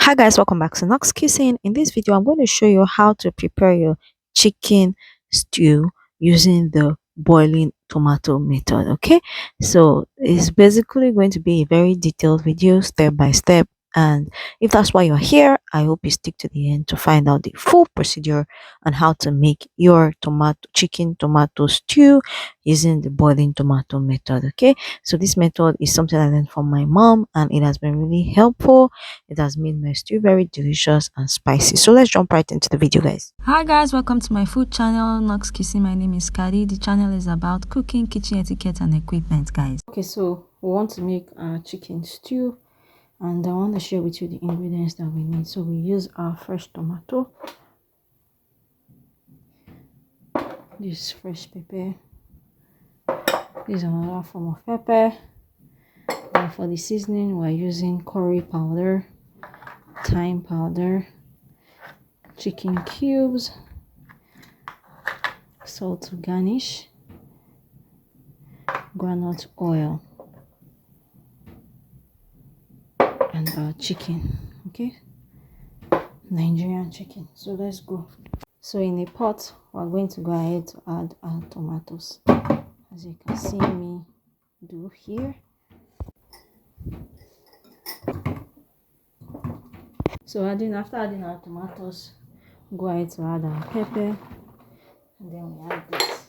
Hi guys, welcome back to Nox Cuisine. In this video, I'm going to show you how to prepare your chicken stew using the boiling tomato method. Okay, so it's basically going to be a very detailed video, step by step. And if that's why you're here, I hope you stick to the end to find out the full procedure on how to make your chicken tomato stew using the boiling tomato method. Okay, so this method is something I learned from my mom, and it has been really helpful. It has made my stew very delicious and spicy. So let's jump right into the video, guys. Hi guys, welcome to my food channel, Nox Cuisine. My name is Kadi. The channel is about cooking, kitchen etiquette and equipment, guys. Okay, so we want to make our chicken stew, and I want to share with you the ingredients that we need. So we use our fresh tomato, this fresh pepper, this is another form of pepper, and for the seasoning we're using curry powder, thyme powder, chicken cubes, salt to garnish, groundnut oil, and our chicken. Okay, Nigerian chicken. So let's go. So in a pot we're going to go ahead to add our tomatoes, as you can see me do here. So after adding our tomatoes, go ahead to add our pepper, and then we add this.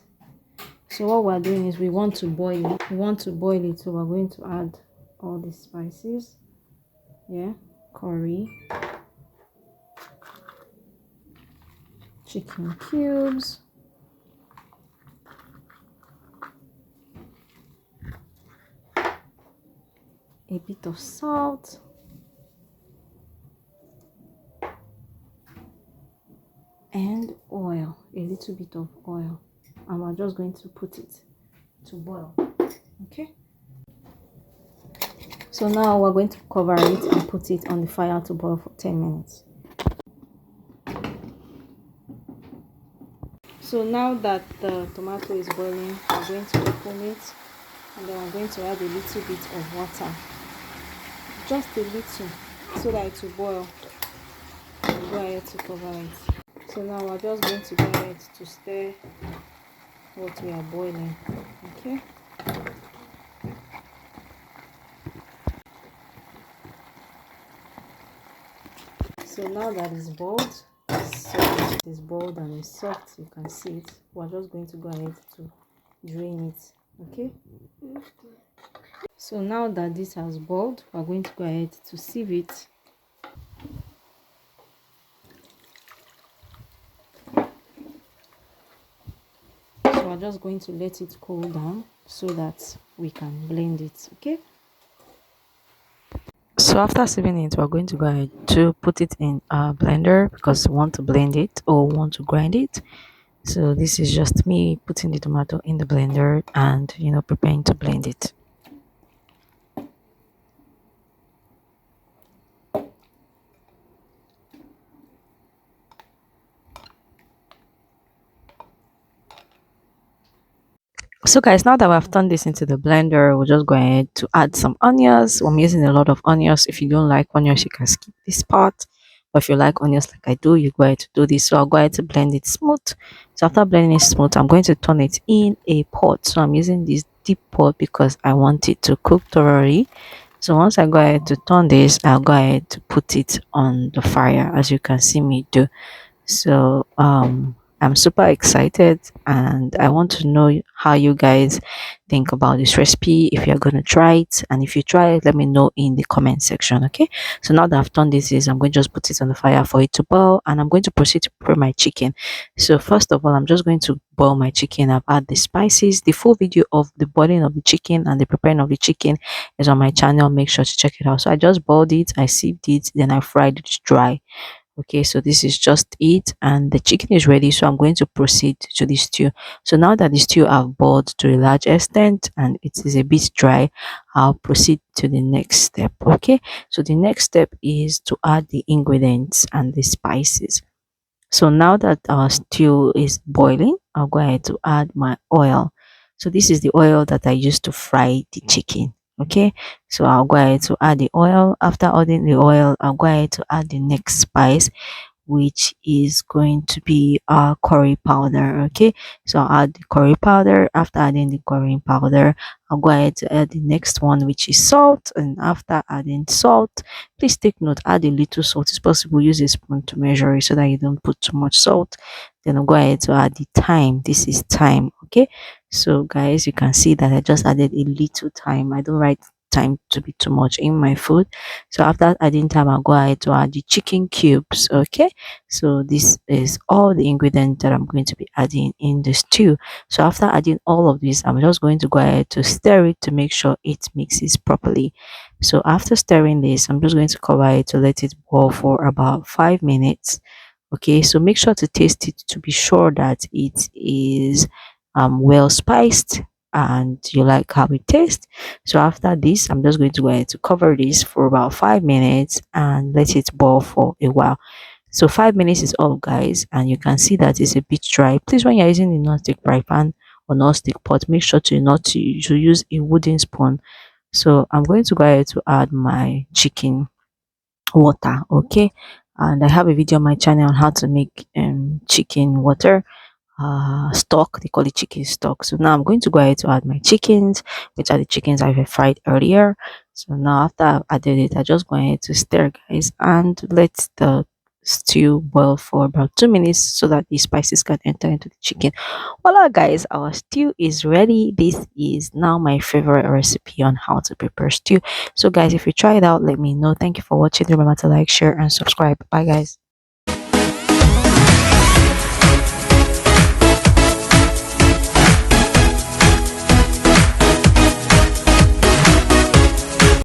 So what we're doing is we want to boil it. So we're going to add all the spices. Yeah, curry, chicken cubes, a bit of salt, and oil, a little bit of oil, and we're just going to put it to boil. Okay, so now we're going to cover it and put it on the fire to boil for 10 minutes. So now that the tomato is boiling, we're going to open it, and then we're going to add a little bit of water, just a little, so that it will boil. We'll go ahead to cover it. So now we're just going to go ahead to stir what we are boiling. Okay, so now that it's boiled, it is boiled and it's soft, you can see it. We're just going to go ahead to drain it. Okay, so now that this has boiled, we're going to go ahead to sieve it. So we're just going to let it cool down so that we can blend it. Okay, so after sieving it, we're going to go ahead to put it in a blender because we want to blend it or want to grind it. So this is just me putting the tomato in the blender and preparing to blend it. So guys, now that we've turned this into the blender, we'll just go ahead to add some onions. I'm using a lot of onions. If you don't like onions, you can skip this part. But if you like onions like I do, you go ahead to do this. So I'll go ahead to blend it smooth. So after blending it smooth, I'm going to turn it in a pot. So I'm using this deep pot because I want it to cook thoroughly. So once I go ahead to turn this, I'll go ahead to put it on the fire, as you can see me do. So I'm super excited, and I want to know how you guys think about this recipe, if you're going to try it, and if you try it, let me know in the comment section. Okay, so now that I've done this, I'm going to just put it on the fire for it to boil, and I'm going to proceed to prepare my chicken. So first of all, I'm just going to boil my chicken. I've added the spices. The full video of the boiling of the chicken and the preparing of the chicken is on my channel. Make sure to check it out. So I just boiled it, I sieved it, then I fried it dry. Okay, so this is just it, and the chicken is ready. So I'm going to proceed to the stew. So now that the stew have boiled to a large extent and it is a bit dry, I'll proceed to the next step. Okay, so the next step is to add the ingredients and the spices. So now that our stew is boiling, I'll go ahead to add my oil. So this is the oil that I used to fry the chicken. Okay, so I'll go ahead to add the oil. After adding the oil, I'll go ahead to add the next spice, which is going to be curry powder. Okay, so I'll add the curry powder. After adding the curry powder, I'll go ahead to add the next one, which is salt. And after adding salt, please take note, add a little salt. It's possible, use a spoon to measure it so that you don't put too much salt. Then I'll go ahead to add the thyme. This is thyme. Okay, so guys, you can see that I just added a little thyme. I don't like thyme to be too much in my food. So after adding thyme, I'll go ahead to add the chicken cubes. Okay, so this is all the ingredients that I'm going to be adding in the stew. So after adding all of this, I'm just going to go ahead to stir it to make sure it mixes properly. So after stirring this, I'm just going to cover it to let it boil for about 5 minutes. Okay, so make sure to taste it to be sure that it is well spiced and you like how it tastes. So after this, I'm just going to go ahead to cover this for about 5 minutes and let it boil for a while. So 5 minutes is all, guys, and you can see that it's a bit dry. Please, when you're using the non-stick fry pan or non-stick pot, make sure to not to use a wooden spoon. So I'm going to go ahead to add my chicken water. Okay, and I have a video on my channel on how to make chicken water stock. They call it chicken stock. So now I'm going to go ahead to add my chickens, which are the chickens I've fried earlier. So now after I've added it, I just go ahead to stir, guys, and let the stew boil for about 2 minutes so that the spices can enter into the chicken. Voila, guys, our stew is ready. This is now my favorite recipe on how to prepare stew. So guys, if you try it out, let me know. Thank you for watching. Remember to like, share, and subscribe. Bye, guys.